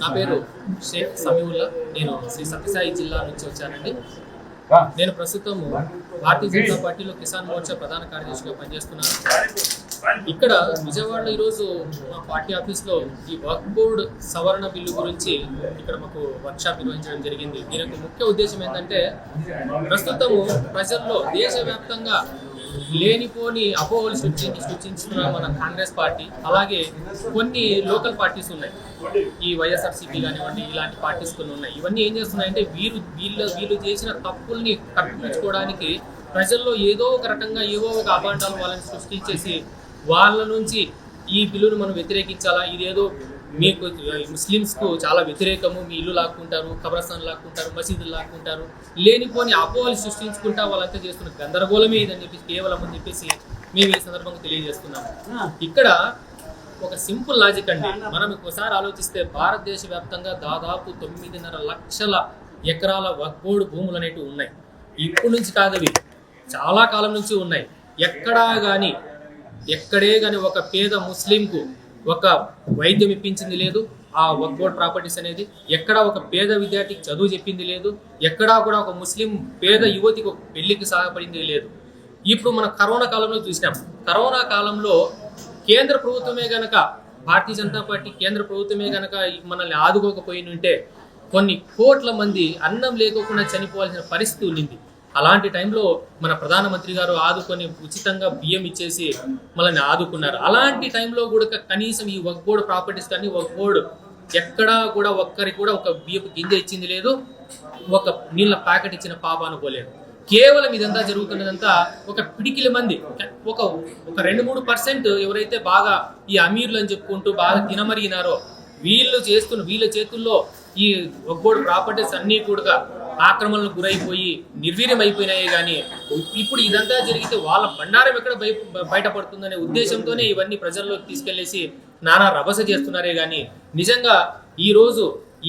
నా పేరు షేక్ సమీవుల్లా. నేను శ్రీ సత్యసాయి జిల్లా నుంచి వచ్చానండి. నేను ప్రస్తుతం భారతీయ జనతా పార్టీలో కిసాన్ మోర్చా ప్రధాన కార్యదర్శిగా పనిచేస్తున్నాను. ఇక్కడ విజయవాడలో ఈరోజు మా పార్టీ ఆఫీస్లో ఈ వర్క్ బోర్డ్ సవరణ బిల్లు గురించి ఇక్కడ మాకు వర్క్షాప్ నిర్వహించడం జరిగింది. దీని యొక్క ముఖ్య ఉద్దేశం ఏంటంటే, ప్రస్తుతము ప్రజల్లో దేశవ్యాప్తంగా లేనిపోని అపోహలు సృష్టించిన మన కాంగ్రెస్ పార్టీ, అలాగే కొన్ని లోకల్ పార్టీస్ ఉన్నాయి, ఈ వైఎస్ఆర్సీపీ కానివ్వండి, ఇలాంటి పార్టీస్ కొన్ని ఉన్నాయి. ఇవన్నీ ఏం చేస్తున్నాయంటే, వీళ్ళు చేసిన తప్పుల్ని కప్పిపుచ్చుకోవడానికి ప్రజల్లో ఏదో ఒక రకంగా ఏవో ఒక అభాండాలు వాళ్ళని సృష్టించేసి వాళ్ళ నుంచి ఈ బిల్లును మనం వ్యతిరేకించాలా, ఇదేదో మీకు ముస్లిమ్స్కు చాలా వ్యతిరేకము, మీ ఇల్లు లాక్కుంటారు, కబ్రస్థాన్ లాక్కుంటారు, మసీదులు లాక్కుంటారు, లేనిపోని అపోహలు సృష్టించుకుంటా వాళ్ళంతా చేస్తున్న గందరగోళమే ఇదని చెప్పేసి కేవలం అని చెప్పేసి మేము ఈ సందర్భంగా తెలియజేస్తున్నాము. ఇక్కడ ఒక సింపుల్ లాజిక్ అండి. మనం ఒకసారి ఆలోచిస్తే భారతదేశ వ్యాప్తంగా దాదాపు 9.5 లక్షల ఎకరాల వక్ఫ్ బోర్డు భూములు అనేవి ఉన్నాయి. ఇప్పటి నుంచి కాదవి చాలా కాలం నుంచి ఉన్నాయి. ఎక్కడే కానీ ఒక పేద ముస్లింకు ఒక వైద్యం ఇప్పించింది లేదు ఆ వక్ఫ్ బోర్డ్ ప్రాపర్టీస్ అనేది. ఎక్కడా ఒక పేద విద్యార్థికి చదువు చెప్పింది లేదు. ఎక్కడా కూడా ఒక ముస్లిం పేద యువతికి ఒక పెళ్లికి సహాయపడింది లేదు. ఇప్పుడు మనం కరోనా కాలంలో చూసినాం. కరోనా కాలంలో కేంద్ర ప్రభుత్వమే గనక, భారతీయ జనతా పార్టీ కేంద్ర ప్రభుత్వమే గనక మనల్ని ఆదుకోకపోయి ఉంటే కొన్ని కోట్ల మంది అన్నం లేకోకుండా చనిపోవాల్సిన పరిస్థితి ఉండింది. అలాంటి టైంలో మన ప్రధానమంత్రి గారు ఆదుకొని ఉచితంగా బియ్యం ఇచ్చేసి మనల్ని ఆదుకున్నారు. అలాంటి టైంలో కూడా కనీసం ఈ వక్ఫ్ బోర్డు ప్రాపర్టీస్ కానీ వక్ఫ్ బోర్డు ఎక్కడా కూడా ఒక్కరికి కూడా ఒక బియ్యపు గింజ ఇచ్చింది లేదు, ఒక నీళ్ళ ప్యాకెట్ ఇచ్చిన పాపాను పోలేదు. కేవలం ఇదంతా జరుగుతున్నదంతా ఒక పిడికిల మంది, ఒక 2-3% ఎవరైతే బాగా ఈ అమీర్లు అని చెప్పుకుంటూ బాగా తినమరిగినారో వీళ్ళ చేతుల్లో ఈ వక్ఫ్ బోర్డు ప్రాపర్టీస్ అన్నీ కూడా ఆక్రమణలకు గురైపోయి నిర్వీర్యం అయిపోయినాయి. కానీ ఇప్పుడు ఇదంతా జరిగితే వాళ్ళ బండారం ఎక్కడ బయటపడుతుందనే ఉద్దేశంతోనే ఇవన్నీ ప్రజల్లోకి తీసుకెళ్లేసి నానా రభస చేస్తున్నారే. కానీ నిజంగా ఈ రోజు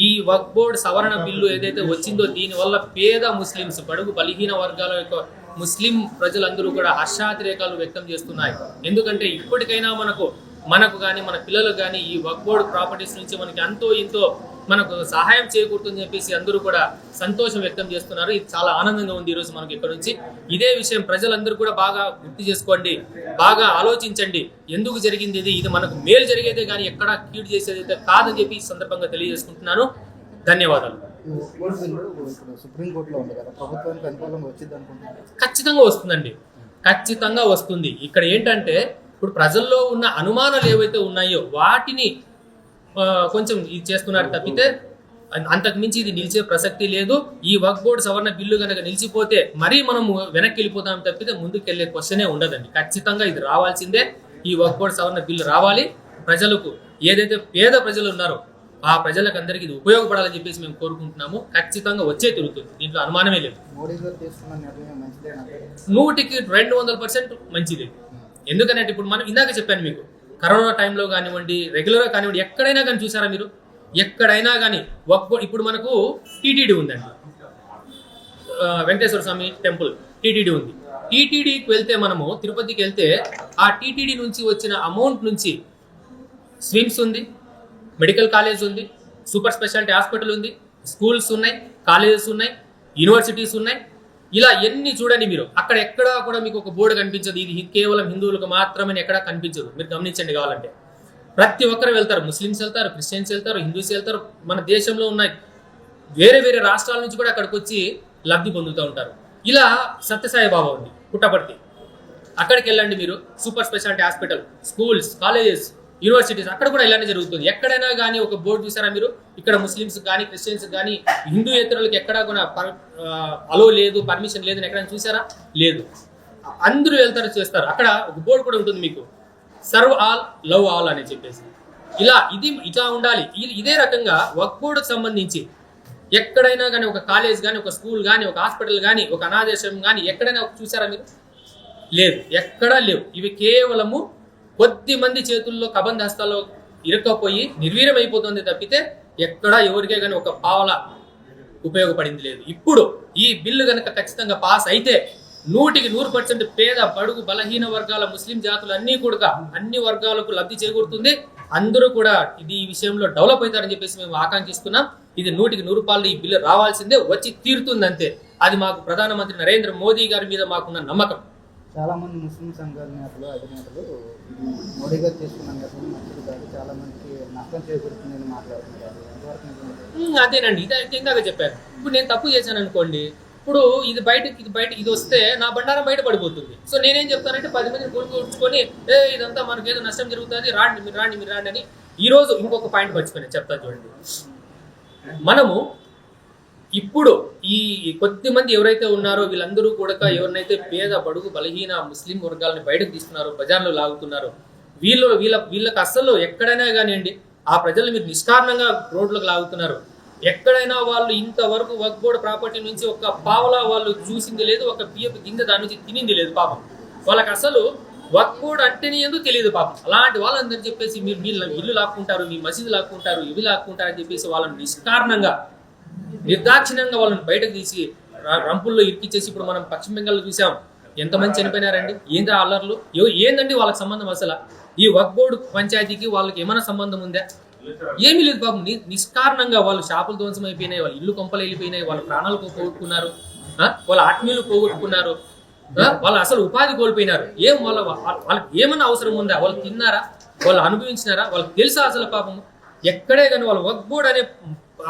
ఈ వక్ఫ్ బోర్డ్ సవరణ బిల్లు ఏదైతే వచ్చిందో దీనివల్ల పేద ముస్లింస్, బడుగు బలహీన వర్గాల యొక్క ముస్లిం ప్రజలందరూ కూడా హర్షాతిరేకాలు వ్యక్తం చేస్తున్నాయి. ఎందుకంటే ఇప్పటికైనా మనకు కానీ మన పిల్లలకు కానీ ఈ వక్ఫ్ బోర్డ్ ప్రాపర్టీస్ నుంచి మనకి అంతో ఇంతో మనకు సహాయం చేకూరుతుందని చెప్పేసి అందరూ కూడా సంతోషం వ్యక్తం చేస్తున్నారు. ఇది చాలా ఆనందంగా ఉంది ఈరోజు మనకి ఇక్కడ నుంచి. ఇదే విషయం ప్రజలందరూ కూడా బాగా గుర్తు చేసుకోండి, బాగా ఆలోచించండి. ఎందుకు జరిగింది ఇది మనకు మేలు జరిగేదే కానీ ఎక్కడా కీడు చేసేది అయితే కాదని చెప్పి ఈ సందర్భంగా తెలియజేసుకుంటున్నాను. ధన్యవాదాలు. ఖచ్చితంగా వస్తుందండి, ఖచ్చితంగా వస్తుంది. ఇక్కడ ఏంటంటే, ఇప్పుడు ప్రజల్లో ఉన్న అనుమానాలు ఏవైతే ఉన్నాయో వాటిని కొంచెం ఇది చేస్తున్నారు తప్పితే అంతకు మించి ఇది నిలిచే ప్రసక్తి లేదు. ఈ వక్ఫ్ బోర్డు సవరణ బిల్లు కనుక నిలిచిపోతే మరీ మనం వెనక్కి వెళ్ళిపోతాం తప్పితే ముందుకు వెళ్ళే క్వశ్చనే ఉండదండి. ఖచ్చితంగా ఇది రావాల్సిందే. ఈ వక్ఫ్ బోర్డు సవరణ బిల్లు రావాలి. ప్రజలకు ఏదైతే పేద ప్రజలు ఉన్నారో ఆ ప్రజలకు అందరికీ ఇది ఉపయోగపడాలని చెప్పేసి మేము కోరుకుంటున్నాము. ఖచ్చితంగా వచ్చే తిరుగుతుంది, దీంట్లో అనుమానమే లేదు. 100% మంచిది. ఎందుకంటే ఇప్పుడు మనం ఇందాక చెప్పాను మీకు, కరోనా టైంలో కానివ్వండి, రెగ్యులర్గా కానివ్వండి, ఎక్కడైనా కానీ చూసారా మీరు, ఎక్కడైనా కానీ ఇప్పుడు మనకు టీటీడీ ఉందండి, వెంకటేశ్వర స్వామి టెంపుల్ టీటీడీ ఉంది. టీటీడీకి వెళ్తే మనము తిరుపతికి వెళ్తే ఆ టీటీడీ నుంచి వచ్చిన అమౌంట్ నుంచి స్విమ్స్ ఉంది, మెడికల్ కాలేజ్ ఉంది, సూపర్ స్పెషాలిటీ హాస్పిటల్ ఉంది, స్కూల్స్ ఉన్నాయి, కాలేజెస్ ఉన్నాయి, యూనివర్సిటీస్ ఉన్నాయి. ఇలా ఎన్ని చూడండి మీరు. అక్కడ ఎక్కడా కూడా మీకు ఒక బోర్డు కనిపించదు ఇది కేవలం హిందువులకు మాత్రమే, ఎక్కడా కనిపించదు. మీరు గమనించండి కావాలంటే. ప్రతి ఒక్కరు వెళ్తారు, ముస్లిమ్స్ వెళ్తారు, క్రిస్టియన్స్ వెళ్తారు, హిందూస్ వెళ్తారు. మన దేశంలో ఉన్న వేరే రాష్ట్రాల నుంచి కూడా అక్కడికి వచ్చి లబ్ధి పొందుతూ ఉంటారు. ఇలా సత్యసాయి బాబా ఉంది పుట్టపర్తి, అక్కడికి వెళ్ళండి మీరు. Super speciality hospital, schools, colleges, universities, అక్కడ కూడా ఇలానే జరుగుతుంది. ఎక్కడైనా కానీ ఒక బోర్డు చూసారా మీరు, ఇక్కడ ముస్లిమ్స్ కానీ క్రిస్టియన్స్ కానీ హిందూయేతరులకు ఎక్కడా కూడా అలో లేదు, పర్మిషన్ లేదని ఎక్కడైనా చూసారా? లేదు. అందరూ వెళ్తారు, చేస్తారు. అక్కడ ఒక బోర్డు కూడా ఉంటుంది మీకు, సర్వ్ ఆల్ లవ్ ఆల్ అని చెప్పేసి. ఇట్లా ఉండాలి. ఇదే రకంగా వక్ఫ్ బోర్డుకు సంబంధించి ఎక్కడైనా కానీ ఒక కాలేజ్ కానీ, ఒక స్కూల్ కానీ, ఒక హాస్పిటల్ కానీ, ఒక అనాథాశ్రమం కానీ ఎక్కడైనా చూసారా మీరు? లేదు, ఎక్కడా లేవు. ఇవి కేవలము కొద్ది మంది చేతుల్లో కబంధ హస్తాల్లో ఇరుక్కపోయి నిర్వీర్యం అయిపోతుంది తప్పితే ఎక్కడా ఎవరికే కానీ ఒక పావల ఉపయోగపడింది లేదు. ఇప్పుడు ఈ బిల్లు కనుక ఖచ్చితంగా పాస్ అయితే 100% పేద బడుగు బలహీన వర్గాల ముస్లిం జాతులు అన్ని వర్గాలకు లబ్ధి చేకూరుతుంది. అందరూ కూడా ఈ విషయంలో డెవలప్ అవుతారని చెప్పేసి మేము ఆకాంక్షిస్తున్నాం. ఇది 100% ఈ బిల్లు రావాల్సిందే, వచ్చి తీరుతుంది అంతే. అది మాకు ప్రధానమంత్రి నరేంద్ర మోదీ గారి మీద మాకున్న నమ్మకం. చాలా మంది ముస్లిం సంఘాల నేతలు అధినేతలు మోడీ గారు తీసుకున్న నిర్ణయం మంచిది కాదు, చాలా మందికి నష్టం చేకూరుతుందని మాట్లాడుతున్నారు. అదేనండి, ఇది ఇందాక చెప్పారు. ఇప్పుడు నేను తప్పు చేశాను అనుకోండి, ఇప్పుడు ఇది బయటకి వస్తే నా బండారం బయట పడిపోతుంది. సో నేనేం చెప్తానంటే 10 మందిని కొనుక్కొచ్చుకొని ఇదంతా మనకి ఏదో నష్టం జరుగుతుంది, మీరు రాండి అని. ఈ రోజు ఇంకొక పాయింట్ మర్చిపోయినా చెప్తాను చూడండి. మనము ఇప్పుడు ఈ కొద్ది మంది ఎవరైతే ఉన్నారో వీళ్ళందరూ కూడా ఎవరినైతే పేద బడుగు బలహీన ముస్లిం వర్గాలని బయటకు తీస్తున్నారో, బజార్లో లాగుతున్నారో, వీళ్ళకి అస్సలు ఎక్కడైనా కానివ్వండి ఆ ప్రజలు మీరు నిష్కారణంగా రోడ్లకు లాగుతున్నారు. ఎక్కడైనా వాళ్ళు ఇంతవరకు వక్ఫ్ బోర్డ్ ప్రాపర్టీ నుంచి ఒక పావలా వాళ్ళు చూసింది లేదు, ఒక బియ్యపు గింజ దాని నుంచి తినింది లేదు పాపం. వాళ్ళకి అసలు వక్ఫ్ బోర్డ్ అంటేనే ఎందుకు తెలియదు పాపం. అలాంటి వాళ్ళందరూ చెప్పేసి మీరు మీ ఇల్లు లాక్కుంటారు, మీ మసీదు లాక్కుంటారు, ఇవి లాక్కుంటారు అని చెప్పేసి వాళ్ళని నిష్కారణంగా నిర్దాక్షిణ్యంగా వాళ్ళని బయటకు తీసి రంపుల్లో ఇరికిచ్చేసి ఇప్పుడు మనం పశ్చిమ బెంగాల్లో చూసాం, ఎంతమంది చనిపోయినారండి. ఏందా అల్లర్లు, ఏందండి వాళ్ళకి సంబంధం అసలు? ఈ వక్ఫ్ బోర్డు పంచాయతీకి వాళ్ళకి ఏమైనా సంబంధం ఉందా? ఏమీ లేదు పాపం. నిష్కారణంగా వాళ్ళు షాపులు ధ్వంసం అయిపోయినాయి, వాళ్ళ ఇల్లు కొంపలు వెళ్ళిపోయినాయి, వాళ్ళ ప్రాణాలు పోగొట్టుకున్నారు, వాళ్ళ ఆత్మీయులు పోగొట్టుకున్నారు, వాళ్ళు అసలు ఉపాధి కోల్పోయినారు. వాళ్ళకి ఏమన్నా అవసరం ఉందా? వాళ్ళు తిన్నారా? వాళ్ళు అనుభవించినారా? వాళ్ళకి తెలుసా అసలు పాపం? ఎక్కడే కానీ వాళ్ళు వక్ఫ్ బోర్డు అనే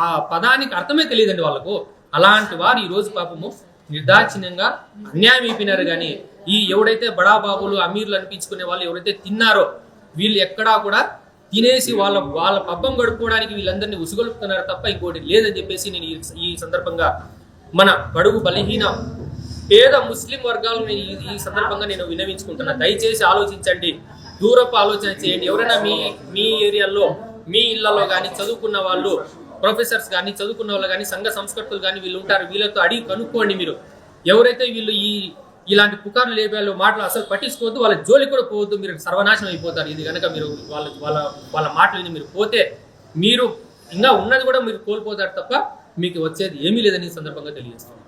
ఆ పదానికి అర్థమే తెలియదండి వాళ్ళకు. అలాంటి వారు ఈ రోజు పాపము నిర్దాక్షిణ్యంగా అన్యాయం అయిపోయినారు. కానీ ఈ ఎవడైతే బడాబాబులు అమీర్లు అనిపించుకునే వాళ్ళు ఎవరైతే తిన్నారో వీళ్ళు ఎక్కడా కూడా తినేసి వాళ్ళ పబ్బం గడుపుకోవడానికి వీళ్ళందరినీ ఉసుగొలుపుతున్నారు తప్ప ఇంకోటి లేదని చెప్పేసి నేను ఈ సందర్భంగా మన బడుగు బలహీన పేద ముస్లిం వర్గాలను ఈ సందర్భంగా నేను విన్నవించుకుంటున్నా. దయచేసి ఆలోచించండి, దూరపు ఆలోచన చేయండి. ఎవరైనా మీ ఏరియాలో మీ ఇళ్లలో కానీ చదువుకున్న వాళ్ళు, ప్రొఫెసర్స్ కానీ, చదువుకున్న వాళ్ళు కానీ, సంఘ సంస్కర్తలు కానీ వీళ్ళు ఉంటారు, వీళ్ళతో అడిగి కనుక్కోండి. మీరు ఎవరైతే వీళ్ళు ఇలాంటి పుకార్లు లేపాలో మాటలు అసలు పట్టించుకోవద్దు, వాళ్ళ జోలికి కూడా పోవద్దు. మీరు సర్వనాశనం అయిపోతారు. ఇది కనుక మీరు వాళ్ళ మాటలు మీరు పోతే మీరు ఇంకా ఉన్నది కూడా మీరు కోల్పోతారు తప్ప మీకు వచ్చేది ఏమీ లేదని ఈ సందర్భంగా తెలియజేస్తాను.